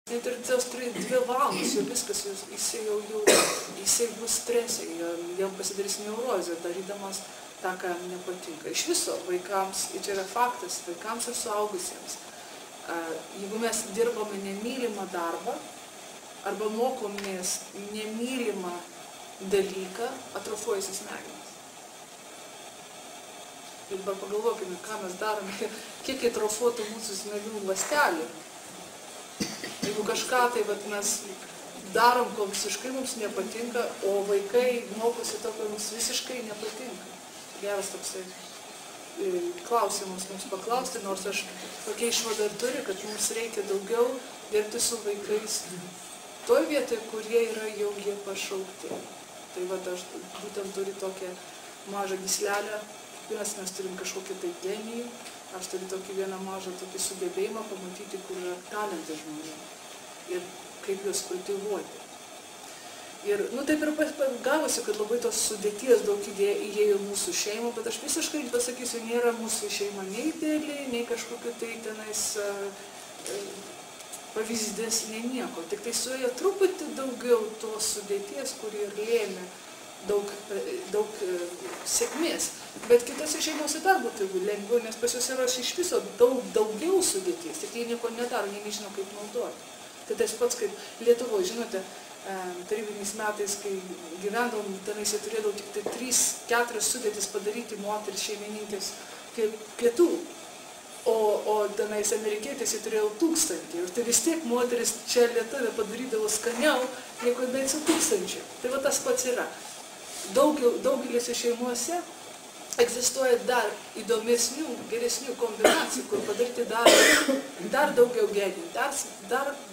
Net ir tos 2 valandos, jau viskas, jisai bus stresė, jam pasidarys neurozė, darydamas tą, ką jam nepatinka. Iš viso vaikams, čia yra faktas, vaikams ir suaugusiems, jeigu mes dirbame nemylimą darbą, arba mokomės nemylimą dalyką, atrofuojasi smegenys. Ir pagalvokime, ką mes darome, kiek atrofuotų mūsų smegenų ląstelių. Jeigu kažką tai mes darom, ko visiškai mums nepatinka, o vaikai mokosi to, ko mums visiškai nepatinka. Geras toksai klausimas mums paklausti, nors aš tokia išvada ir turiu, kad mums reikia daugiau dirbti su vaikais toj vietoje, kurie yra jau jie pašaukti. Tai aš būtent turiu tokią mažą gyslelę, mes turim kažkokį tai genijų, aš turiu tokį vieną mažą tokį sugebėjimą pamatyti, kur yra talentai žmonių ir kaip juos kultivuoti. Ir, taip ir gavosi, kad labai tos sudėties daug įėjo mūsų šeimą, bet aš visiškai pasakysiu, nėra mūsų šeima nei ideali, nei kažkokiu tai tenais pavyzdys, nei nieko. Tik tai suėjo truputį daugiau tos sudėties, kuri ir lėmė daug sėkmės. Bet kitose šeimose dar būtų lengviau, nes pas juos yra iš viso daugiau sudėties, tik jie nieko nedaro, jie nežino, kaip naudoti. Tai tas pats, kaip Lietuvoje, žinote, tarybiniais metais, kai gyvendavom, tenais jie turėdavo tik tai 3-4 sudėtis padaryti moteris šeimininkės pietų, o tenais amerikietės jie turėjo 1000. Ir tai vis tiek moteris čia Lietuvė padarydavo skaniau, negu bent su 1000. Tai tas pats yra. Daugelėse šeimuose egzistuoja dar įdomesnių, geresnių kombinacijų, kur padaryti dar daugiau genijų,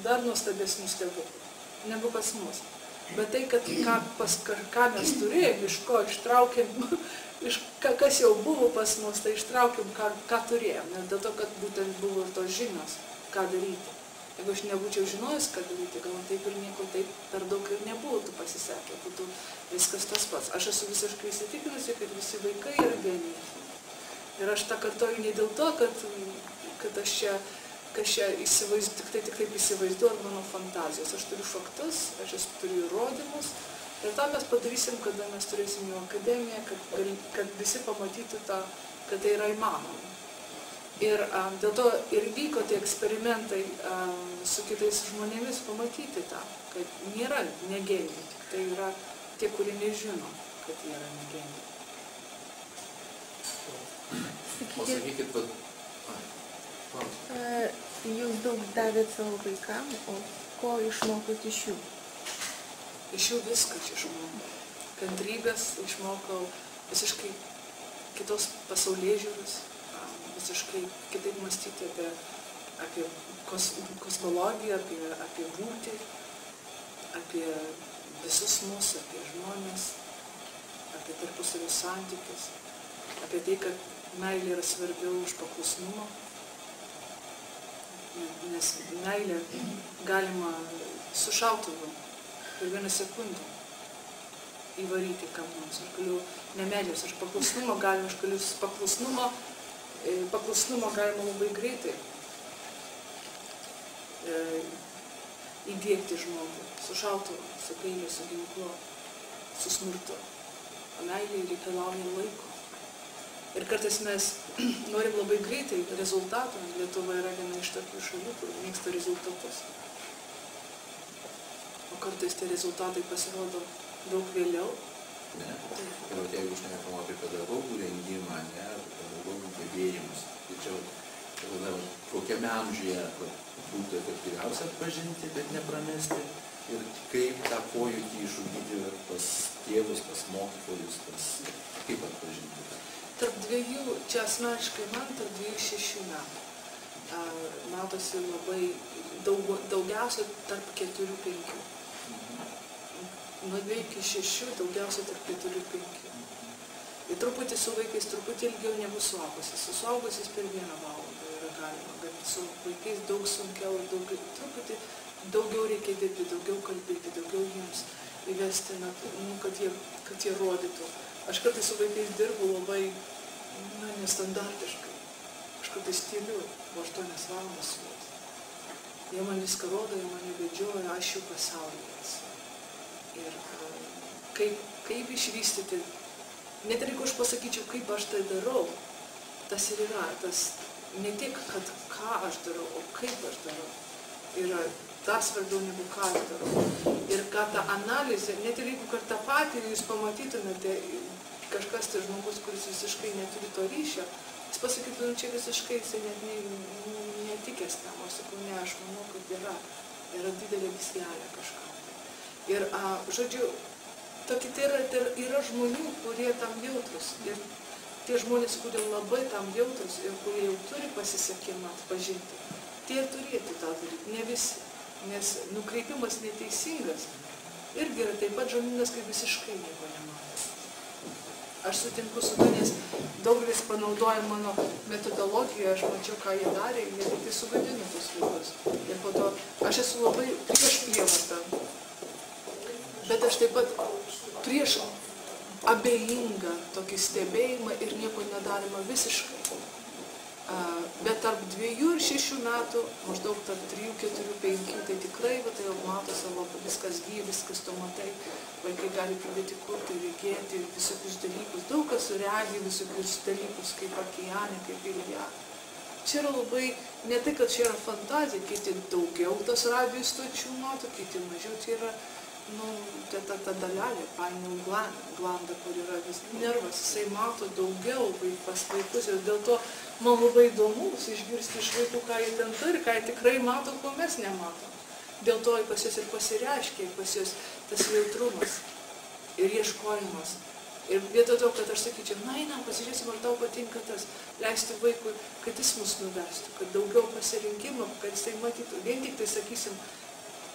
dar nuostabesnių stebuklų, negu pas mus. Bet tai, kad ką mes turėjom, iš ko ištraukėm, kas jau buvo pas mus, tai ištraukėm, ką turėjom. Nes dėl to, kad būtent buvo tos žinios, ką daryti. Jeigu aš nebūčiau žinojus, ką daryti, gal taip ir nieko taip per daug ir nebūtų pasisekę, būtų viskas tas pats. Aš esu visiškai įsitikinusi, kad visi vaikai yra genijai. Ir aš tą kartoju ne dėl to, kad aš čia tik taip įsivaizduoju mano fantazijos. Aš turiu faktus, aš turiu įrodymus. Ir tą mes padarysim, kada mes turėsim jau akademiją, kad visi pamatytų tą, kad tai yra įmanoma. Ir dėl to ir vyko tie eksperimentai su kitais žmonėmis pamatyti tą, kad nėra negenijai, tik tai yra tie, kurie nežino, kad jie yra negenijai. Pasakykit, jūs daug davėt savo vaikam, o ko išmokot iš jų? Iš jų viskas išmokau. Kantrybės išmokau, visiškai kitos pasaulėžiūros, visiškai kitaip mąstyti apie kosmologiją, apie būtį, apie visus mus, apie žmonės, apie tarpusavio santykius, apie tai, kad meilė yra svarbiau už paklusnumą, nes meilę galima su šautuvu per 1 sekundę įvaryti kam nors. Aš galiu nemeilės, aš paklusnumą galima, aš galiu paklusnumą galima labai greitai įdiegti žmogų, su šautuvu, su peiliu, su ginklu, su smurtu. O meilė reikalauja laiko. Ir kartais mes norim labai greitai rezultatų. Lietuva yra viena iš tokių šalių, kur mėgsta rezultatus. O kartais tie rezultatai pasirodo daug vėliau. Ne, bet jeigu šnekam apie pedagogų rengimą, ne, pedagogų gebėjimus, tai čia tada kokiame amžiuje būtų efektyviausia atpažinti, bet nepramesti, ir kaip tą pojūtį išugdyti pas tėvus, pas mokytojus, kaip atpažinti. Tarp 2, čia asmeniškai man, tarp 2-6 metų. Matosi labai daugiausia tarp 4-5. Nuo 2 iki 6, daugiausia tarp 4-5. Ir truputį su vaikais, truputį ilgiau negu suaugusiais. Su suaugusiais per 1 valandą yra galima, bet su vaikais daug sunkiau ir truputį daugiau reikia dirbti, daugiau kalbėti, daugiau jiems įvesti, kad jie rodytų. Aš kartais su vaikais dirbu labai nestandartiškai. Aš kartais tyliu, po 8 valandas su jais. Jie man viską rodo, jie mane vedžioja, aš jų pasaulyje esu. Ir kaip išvystyti, net ir jeigu aš pasakyčiau, kaip aš tai darau, tas ir yra, tas ne tik, kad ką aš darau, o kaip aš darau, yra dar svarbiau negu ką aš darau. Ir kad ta analizė, net ir jeigu tą patį jūs pamatytumėte, kažkas tai žmogus, kuris visiškai neturi to ryšio, jis pasakytų, čia visiškai jisai net netikęs tam, aš sakau, ne, aš manau, kad yra didelė gyslelė kažką. Ir, žodžiu, tokie tai yra žmonių, kurie tam jautrus. Ir tie žmonės, kurie labai tam jautrus ir kurie jau turi pasisekimą atpažinti, tie turėtų tą daryti, ne visi. Nes nukreipimas neteisingas irgi yra taip pat žalingas, kaip visiškai nieko nemato. Aš sutinku su to, nes daugelis panaudoja mano metodologiją, aš mačiau, ką jie darė, jie tik tai sugadino tus vaikus. Ir po to aš esu labai prieš prievartą, bet aš taip pat prieš abejingą tokį stebėjimą ir nieko nedarimą visiškai. Bet tarp 2 ir 6 metų, maždaug tarp 3, 4, 5, tai tikrai tai jau mato savo, viskas gyvi, viskas to matai, vaikai gali pradėti kurti, regėti visokius dalykus, daug kas regi visokius dalykus, kaip okeane, kaip Ilija. Čia yra labai, ne tai, kad čia yra fantazija, kiti daugiau tas radijų stočių mato, kiti mažiau, čia yra, ta dalelė, painiau glandą, kur yra vis nervas, jisai mato daugiau pas vaikus ir dėl to man labai įdomu išgirsti iš vaikų, ką jie ten turi, ką jie tikrai mato, ko mes nematom. Dėl to pas juos ir pasireiškia, pas juos tas jautrumas ir ieškojimas. Ir vietoj to, kad aš sakyčiau, einam, pasižiūrėsim, ar tau patinka tas, leisti vaikui, kad jis mus nuvestų, kad daugiau pasirinkimo, kad jisai matytų. Vien tik tai sakysim,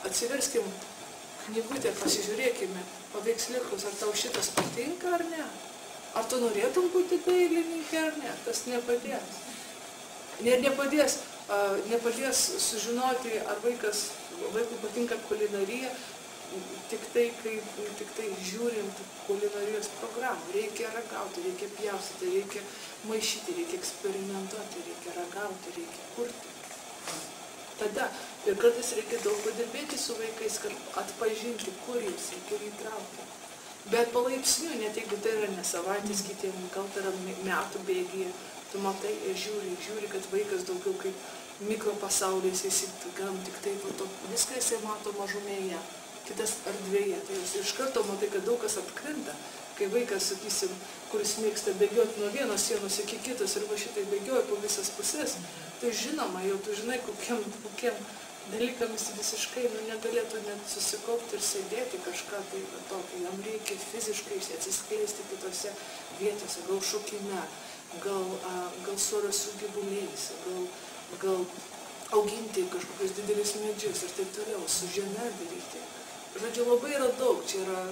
atsiverskim knygutę, pasižiūrėkime paveiksliukus, ar tau šitas patinka ar ne. Ar tu norėtum būti dailininkė ar ne, tas nepadės. Nepadės sužinoti, ar vaikui patinka kulinarija, tik tai žiūrint kulinarijos programą. Reikia ragauti, reikia pjaustyti, reikia maišyti, reikia eksperimentuoti, reikia ragauti, reikia kurti. Tada, ir kartais reikia daug padirbėti su vaikais, kad atpažinti, kur jums reikia įtraukti. Bet palaipsniui, net jeigu tai yra ne savaitės kitiem, gal tai yra metų bėgyje, tu matai ir žiūri, kad vaikas daugiau kaip mikropasaulis, jis gal tik taip, viską jisai mato mažumėje, kitas erdvėje. Tai jūs iš karto matai, kad daug kas atkrinta, kai vaikas, sakysim, kuris mėgsta bėgioti nuo vienos sienos iki kitos ir va šitai bėgioja po visas pusės, tai žinoma, jau tu žinai, kokiem dalykams visiškai negalėtų net susikaupti ir sėdėti kažką tai tokio. Jam reikia fiziškai atsiskleisti kitose vietose, gal šokime, gal sora su gyvuliais, gal auginti kažkokius didelis medžius ir taip toliau, su žeme daryti. Žodžiu, labai yra daug, čia yra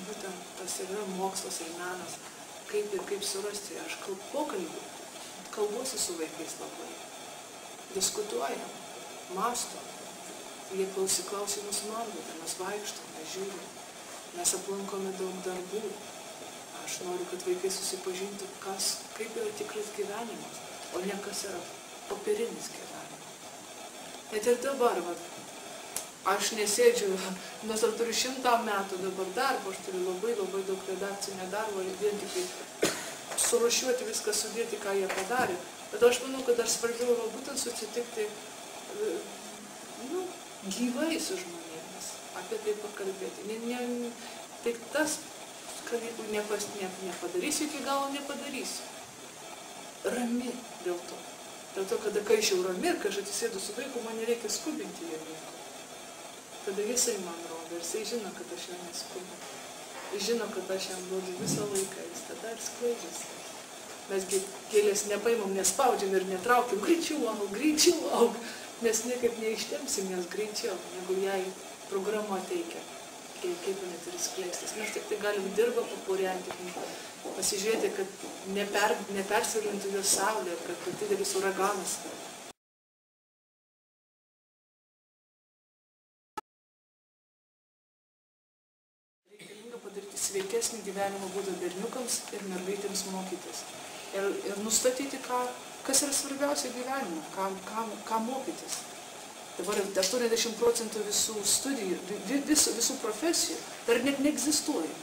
būtent tas yra mokslas ir menas, kaip surasti. Aš kalbuosi su vaikais labai, diskutuojam, mąstom, jie klausimus man, mes vaikštom, mes žiūrim, mes aplankome daug darbų. Aš noriu, kad vaikai susipažintų, kaip yra tikras gyvenimas, o ne kas yra popierinis gyvenimas. Net ir dabar, aš nesėdžiu, nors ar turiu 100 metų dabar darbo, aš turiu labai daug redakcinio darbo, vien tik surušiuoti viską, sudėti, ką jie padarė. Bet aš manau, kad aš svarbiau yra būtent susitikti gyvai su žmonėmis, apie tai pakalbėti. Tai tas, kad jeigu nepadarysiu, iki galo nepadarysiu. Rami dėl to. Dėl to, kada kai aš jau rami ir kai aš atsisėdu su vaiku, man nereikia skubinti jie vaiko. Tada jisai man rodo ir jisai žino, kad aš jo neskubinu. Jis žino, kad aš jam duodu visą laiką, jis tada ir skleidžiasi. Mes gėlės nepaimam, nespaudžiam ir netraukiam, greičiau aug, nes niekaip neištempsim jas greičiau, negu jai programa teikia, kaip jinai turi skleistis. Mes tik tai galim dirbą papurenti, pasižiūrėti, kad nepersivalintų jos saulė, kad didelis uraganas. Reikalinga padaryti sveikesnį gyvenimo būdą berniukams ir mergaitėms mokytis. Ir nustatyti, kas yra svarbiausia gyvenime, ką mokytis. Dabar 80% visų studijų, visų profesijų dar net neegzistuoja.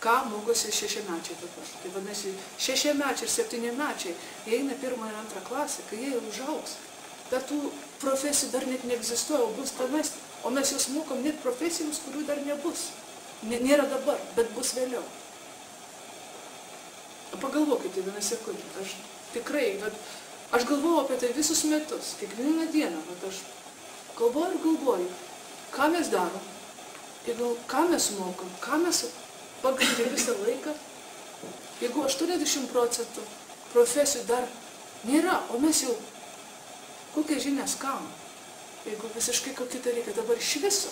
Ką mokosi 6-mečiai dabar? Tai vadinasi, 6-mečiai ir 7-mečiai, jie eina 1. ir 2 klasę, kai jie užaugs. Bet tų profesijų dar net neegzistuoja, o bus tenais, o mes juos mokom net profesijoms, kurių dar nebus. Nėra dabar, bet bus vėliau. Pagalvokite vieną sekundę, aš tikrai, aš galvoju apie tai visus metus, kiekvieną dieną, aš galvoju, ką mes darom, ką mes mokom, ką mes pagrindė visą laiką. Jeigu 80% profesijų dar nėra, o mes jau kokią žinias kam, jeigu visiškai kokį dalyką dabar iš viso,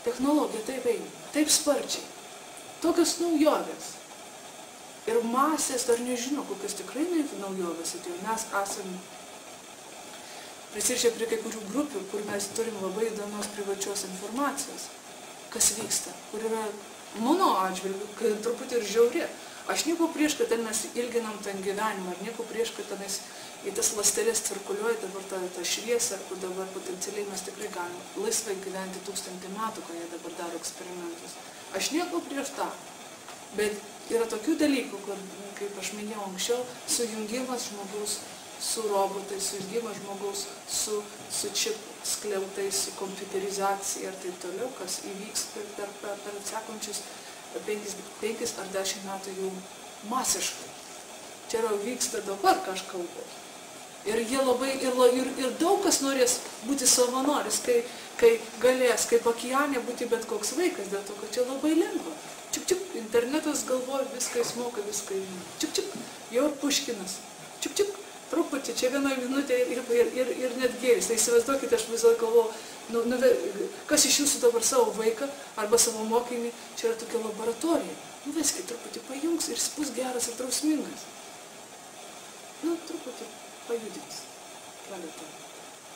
technologija taip eina, taip sparčiai, tokios naujovės. Ir masės dar nežino, kokios tikrai naujovės atėjo. Mes esame prisirišę prie kai kurių grupių, kur mes turim labai įdomios privačios informacijos, kas vyksta, kur yra mano atžvilgiu, kai truputį ir žiauri. Aš nieko prieš, kad ten mes ilginam ten gyvenimą, ar nieko prieš, kad tenais į tas ląsteles cirkuliuoja dabar ta šviesa, kur dabar potencialiai mes tikrai galim laisvai gyventi 1000 metų, kai jie dabar daro eksperimentus. Aš nieko prieš tą. Bet yra tokių dalykų, kur, kaip aš minėjau anksčiau, sujungimas žmogaus su robotais, sujungimas žmogaus su čip skliautais, su kompiuterizacija ir taip toliau, kas įvyks per sekančius 5 ar 10 metų jau masiškai. Čia yra vyksta dabar, ką aš kalbu. Ir jie labai, ir daug kas norės būti savanoris, kai galės, kaip okeane būti bet koks vaikas, dėl to, kad čia labai lengva. Čiuk, internetas galvoja, viską jis moka, viską žino. Čiuk, jau ir Puškinas. Čiuk, truputį, čia vienoje minutė ir net gėris. Tai įsivaizduokite, aš vis dėlto galvoju, kas iš jūsų dabar savo vaiką arba savo mokinį, čia yra tokia laboratorija. Nuveskit, truputį pajungs ir jis bus geras ir drausmingas. Truputį pajudins. Keletą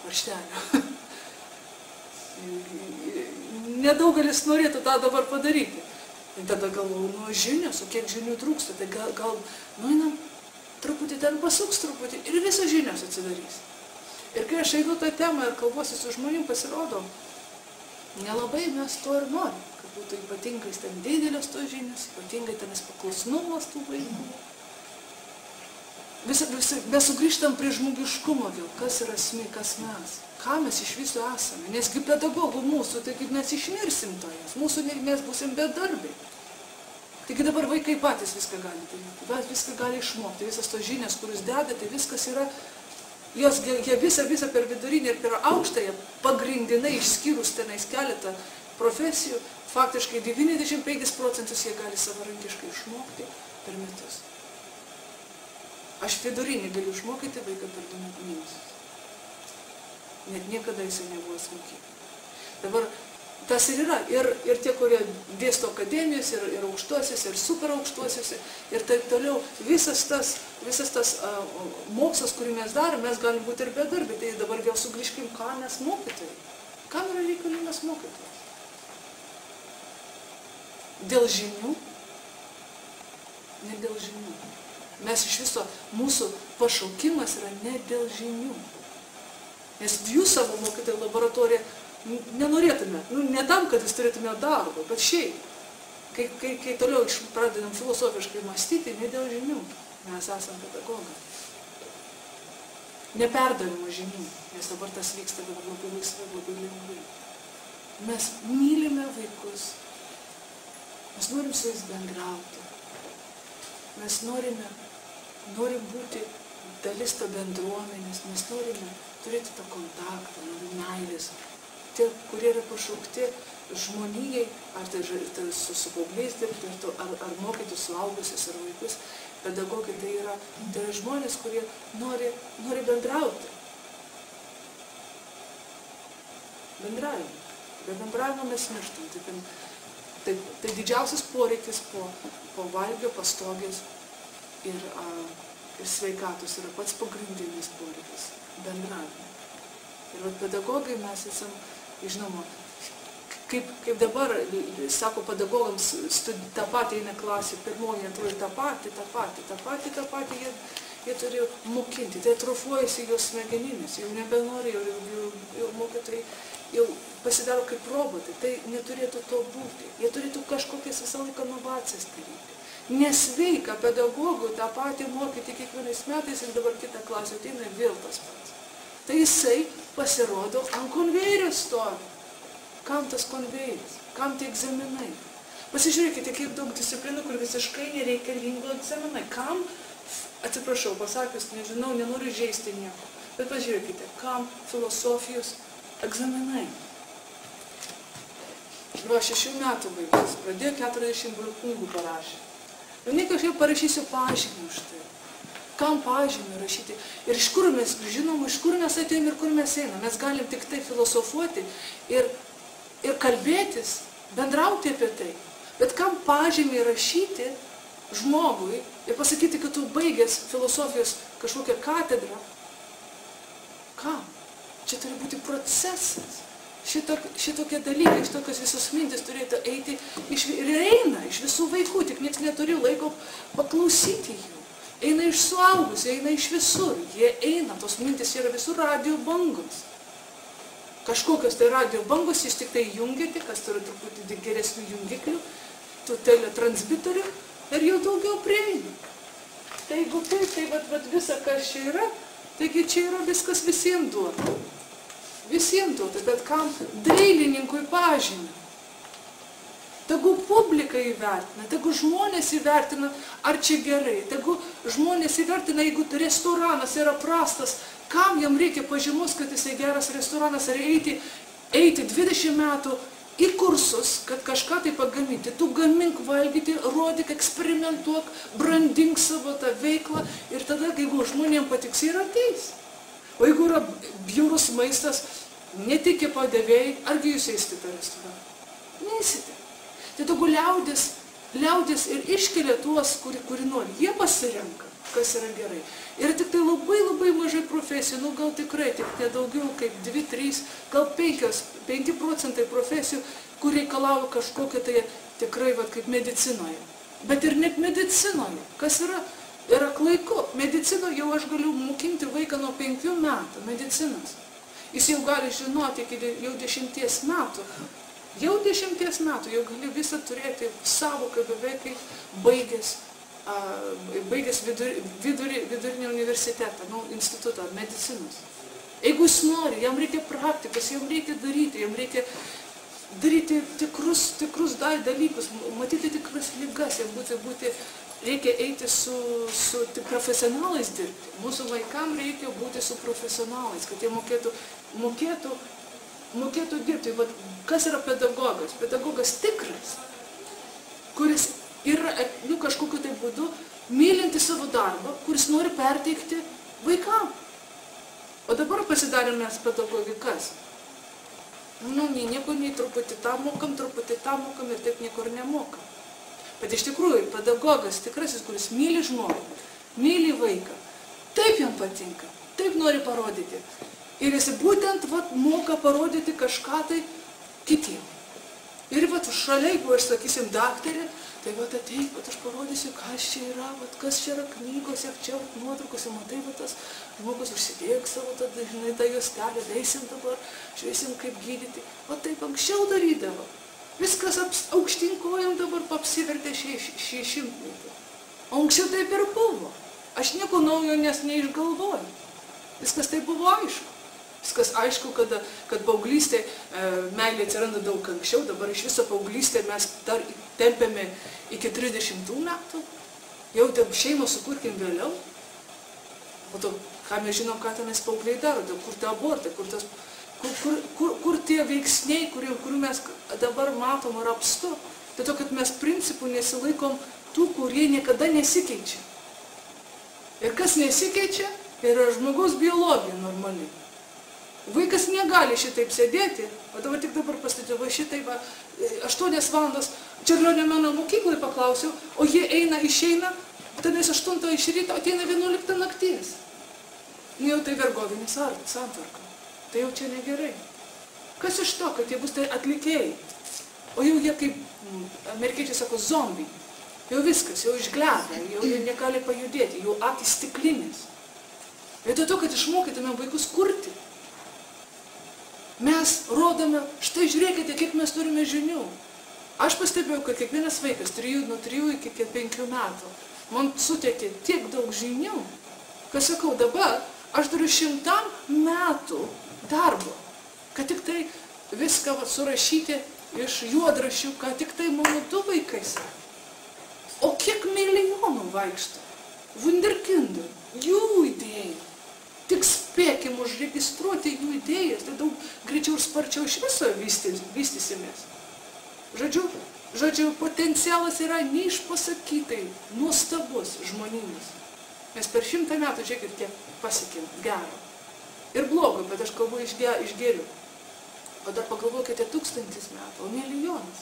varžtelio. Nedaugelis norėtų tą dabar padaryti. Ir tada galvoju, žinios, o kiek žinių trūksta, tai gal einam truputį ten pasuks truputį ir visos žinios atsidarys. Ir kai aš einu tą temą ir kalbuosi su žmonėm, pasirodo, nelabai mes to ir norim, kad būtų ypatingai ten didelės tos žinios, ypatingai tenais paklusnumas tų vaikų. Mes sugrįžtam prie žmogiškumo vėl, kas yra esmė, kas mes, ką mes iš viso esame, nesgi pedagogų mūsų, taigi mes išmirsim to jas, mes būsim bedarbiai. Taigi dabar vaikai patys viską gali daryti, viską gali išmokti, visas tos žinias, kuris deda, tai viskas yra, jie visą per vidurinį ir per aukštąją pagrindinai išskyrus tenais keletą profesijų, faktiškai 95% jie gali savarankiškai išmokti per metus. Aš vidurinį galiu išmokyti vaiką per 2 mėnesius. Net niekada jisai nebuvo mokyklai. Dabar tas ir yra. Ir tie, kurie dėsto akademijos, ir aukštuosiuose, ir super aukštuosiuose, ir taip toliau, visas tas mokslas, kurį mes darom, mes galim būti ir bedarbiai. Tai dabar vėl sugrįžkim, ką mes mokytojai. Kam yra reikalingas mokytojas? Dėl žinių? Ne dėl žinių. Mes iš viso, mūsų pašaukimas yra ne dėl žinių. Nes jūs savo mokytojų laboratoriją nenorėtume, ne tam, kad jūs turėtume darbą, bet šiaip. Kai toliau pradedam filosofiškai mąstyti, ne dėl žinių, mes esame pedagogai. Neperdavimo žinių, nes dabar tas vyksta labai laisvai, labai lengvai. Mes mylime vaikus, mes norim su jais bendrauti, mes norim būti dalis to bendruomenės, mes norime turėti tą kontaktą, meilės. Tie, kurie yra pašaukti žmonijai, ar tai su paaugliais dirbti, ar mokyti suaugusius ir vaikus, pedagogai tai yra žmonės, kurie nori bendrauti. Bendravimą. Be bendravimo mes mirštam. Tai didžiausias poreikis po valgio, pastogės ir sveikatos yra pats pagrindinis poreikis – bendravimo. Ir pedagogai mes esam, žinoma, kaip dabar, sako pedagogams, tą patį eina klasė, pirmoji, antroji, tą patį, jie turi mokinti, tai atrofuojasi jos smegenimis, jau nebenori, jau mokytojai jau pasidaro kaip robotai, tai neturėtų to būti, jie turėtų kažkokias visą laiką inovacijas daryti. Nesveika pedagogų tą patį mokyti kiekvienais metais ir dabar kitą klasę ateina ir vėl tas pats. Tai jisai pasirodo ant konvejerio stovi. Kam tas konvejeris? Kam tie egzaminai? Pasižiūrėkite, kiek daug disciplinų, kur visiškai nereikalingo egzaminai. Kam, atsiprašau, pasakius, nežinau, nenoriu žeisti nieko, bet pažiūrėkite, kam filosofijos egzaminai. Nuo 6 metų vaikas pradėjo 40 knygų parašė. Ir ne kažkaip parašysiu pažymį už tai. Kam pažymį rašyti? Ir iš kur mes žinom, iš kur mes atėjom ir kur mes einam. Mes galim tik tai filosofuoti ir kalbėtis, bendrauti apie tai. Bet kam pažymį rašyti žmogui ir pasakyti, kad tu baigęs filosofijos kažkokią katedrą? Kam? Čia turi būti procesas. Šitokie dalykai, šitokios visos mintis turėtų eiti ir eina iš visų vaikų, tik niekas neturi laiko paklausyti jų. Eina iš suaugusių, eina iš visur. Jie eina, tos mintis yra visur radio bangos. Kažkokios tai radio bangos, jūs tik tai jungiate, kas turi truputį geresnių jungiklių, tų teletransmitorių ir jau daugiau prieina. Tai jeigu taip, tai vat visa, kas čia yra, taigi čia yra viskas visiems duota. Visiems duota, bet kam dailininkui pažymį. Tegu publika įvertina, tegu žmonės įvertina, ar čia gerai, tegu žmonės įvertina, jeigu restoranas yra prastas, kam jam reikia pažymos, kad jisai geras restoranas, ar eiti 20 metų į kursus, kad kažką tai pagaminti. Tu gamink, valgyti, rodyk, eksperimentuok, brandink savo tą veiklą ir tada, jeigu žmonėms patiks, ir ateis. O jeigu yra bjaurus maistas, netikė padavėjai, argi jūs eisite tą restoraną? Neisite. Tai tegu liaudis ir iškelia tuos, kuri nori. Jie pasirenka, kas yra gerai. Yra tik tai labai mažai profesijų, gal tikrai, tik nedaugiau kaip 2, 3, gal 5% profesijų, kur reikalauja kažkokią tai tikrai kaip medicinoje. Bet ir net medicinoje, kas yra klaiku. Medicinoje jau aš galiu mokinti vaiką nuo 5 metų, medicinos. Jis jau gali žinoti iki jau 10 metų. Jau 10 metų jau gali visą turėti savoką beveik baigęs vidurinį universitetą, institutą, medicinos. Jeigu jis nori, jam reikia praktikos, jam reikia daryti, tikrus dalykus, matyti tikras ligas, jam reikia eiti su profesionalais dirbti. Mūsų vaikams reikia būti su profesionalais, kad jie mokėtų dirbti. Kas yra pedagogas? Pedagogas tikras, kuris yra kažkokiu tai būdu mylinti savo darbą, kuris nori perteikti vaikams. O dabar pasidarėm mes pedagogai kas? Nieko nei truputį tą mokam ir taip niekur nemokam. Bet iš tikrųjų, pedagogas tikrasis, kuris myli žmogų, myli vaiką, taip jam patinka, taip nori parodyti. Ir jis būtent moka parodyti kažką tai kitiem. Ir šalia, jeigu aš sakysim daktarė, tai ateik, aš parodysiu, kas čia yra, kas čia yra knygose, čia nuotraukose, matai, tas žmogus užsidėk savo, žinai, tą juostelę, eisim dabar, žiūrėsim, kaip gydyti. Taip anksčiau darydavo. Viskas aukštinkojam dabar apsivertė šį šimtmetį. O anksčiau taip ir buvo. Aš nieko naujo neišgalvoju. Viskas tai buvo aišku. Viskas aišku, kad paauglystė meilė atsiranda daug anksčiau, dabar iš viso paauglystė mes dar tempiame iki 30 metų. Jau šeimą sukurkim vėliau. O to, ką mes žinom, ką tenais paaugliai daro, kur tie abortai, kur tie veiksniai, kurių mes dabar matom ar apstu. Tai to, kad mes principų nesilaikom tų, kurie niekada nesikeičia. Ir kas nesikeičia, yra žmogaus biologija normali. Vaikas negali šitaip sėdėti, o dabar tik dabar pastatė, šitaip 8 valandas Čiurlionio meno mokyklai paklausiau, o jie išeina, tenais 8 iš ryto, ateina 11 nakties. Jau tai vergovinis santvarka. Tai jau čia negerai. Kas iš to, kad jie bus tai atlikėjai? O jau jie kaip amerikiečiai sako zombiai. jau viskas, jau išglebę, jau jie negali pajudėti, jau akys stiklinės. Vietoj to, kad išmokytume vaikus kurti, mes rodome, štai žiūrėkite, kiek mes turime žinių. Aš pastebėjau, kad kiekvienas vaikas nuo 3 iki 5 metų man suteikė tiek daug žinių, kad sakau, dabar aš turiu 100 metų darbo, kad tik tai viską surašyti iš juodraščių, kad tik tai mano 2 vaikai sako. O kiek milijonų vaikšto? Wunderkinder, jų idėjų. Tik spėkim užregistruoti jų idėjas, tai daug greičiau ir sparčiau iš viso vystysimės. Žodžiu, potencialas yra neišpasakytai nuostabus žmoninis. Mes per 100 metų, žiūrėkit, kiek pasiekėm gero. Ir blogo, bet aš kalbu iš gėrių. O dar pagalvokite 1000 metų, o milijonas.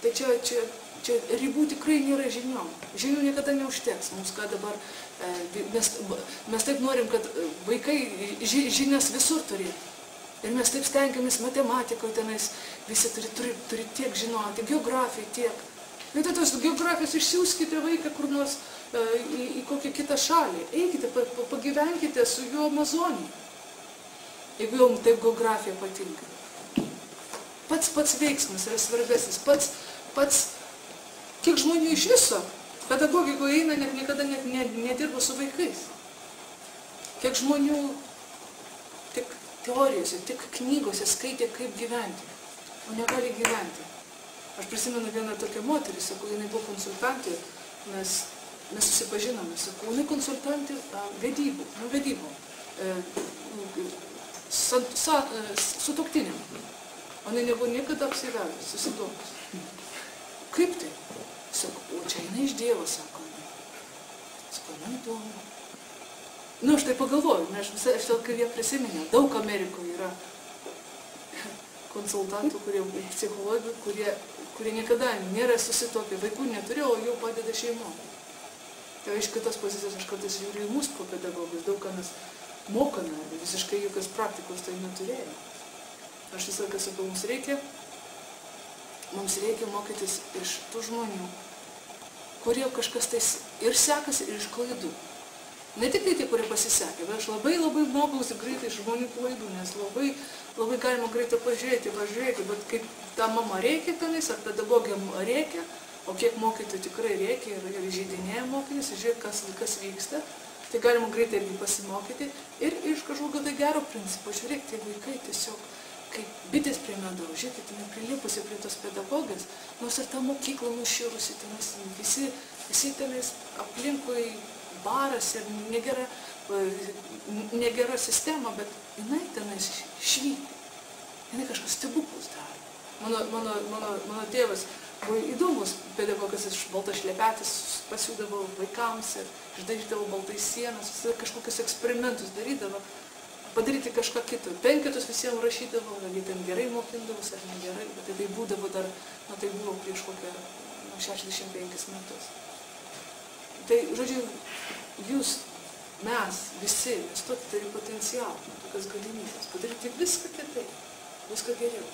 Tai čia ribų tikrai nėra žiniom. Žinių niekada neužteks. Mums ką dabar, mes taip norim, kad vaikai žinias visur turėtų. Ir mes taip stengiamės matematikoje tenais, visi turi tiek žinoti, geografijai tiek. Vietoj tos geografijos išsiųskite vaiką kur nors į kokią kitą šalį. Eikite, pagyvenkite su juo Amazonijai. Jeigu jums taip geografija patinka. Pats veiksmas yra svarbesnis, pats kiek žmonių iš viso pedagogikoje eina, niekada nedirba su vaikais. Kiek žmonių tik teorijose, tik knygose skaitė, kaip gyventi, o negali gyventi. Aš prisimenu vieną tokią moterį, sakau, jinai buvo konsultantė, mes susipažinome, sakau, jinai konsultantė vedybų, sutuoktiniam. O jinai nebuvo niekada apsivedus, susituokus. Kaip tai? Sakau, o čia jinai iš Dievo, sako. Sakau, man įdomu. Aš tai pagalvoju, aš kai jie prisiminiau, daug Amerikoje yra konsultantų, psichologų, kurie niekada nėra susituokę, vaikų neturėjo, o jau padeda šeimom. Tai iš kitos pozicijos aš kartais žiūriu į mūsų po pedagogus, daug ką mes mokame, visiškai jokios praktikos tai neturėjo. Aš visą laiką sakau, mums reikia mokytis iš tų žmonių, kurie kažkas tai ir sekasi, ir iš klaidų. Ne tik tai tie, kurie pasisekė, bet aš labai mokausi greitai iš žmonių klaidų, nes labai galima greitai pažiūrėti, bet kaip ta mama reikia tenais, ar pedagogija reikia, o kiek mokytojų tikrai reikia ir žaidinėja mokytis, žiūrėk, kas vyksta, tai galima greitai irgi pasimokyti ir iš kažkokio tai gero principo, žiūrėk, tie vaikai tiesiog kaip bitės prie medaus, žiūrėkit, prilipusi prie tos pedagogės, nors ir ta mokykla nuširusi, tenais visi tenais aplinkui baras ir negera sistema, bet jinai tenais švyti. Jinai kažkas stebuklus daro. Mano tėvas buvo įdomus pedagogas, iš baltos šlepetis pasiūdavo vaikams ir išdažydavo baltais sienas, kažkokius eksperimentus darydavo, padaryti kažką kito. 5 visiems rašydavo, ar jie ten gerai mokindavus ar negerai, bet tai būdavo dar, tai buvo prieš kokią 65 metus. Tai, žodžiu, mes visi, tokį turi potencialą, tokias galimybės, padaryti viską kitaip, viską geriau.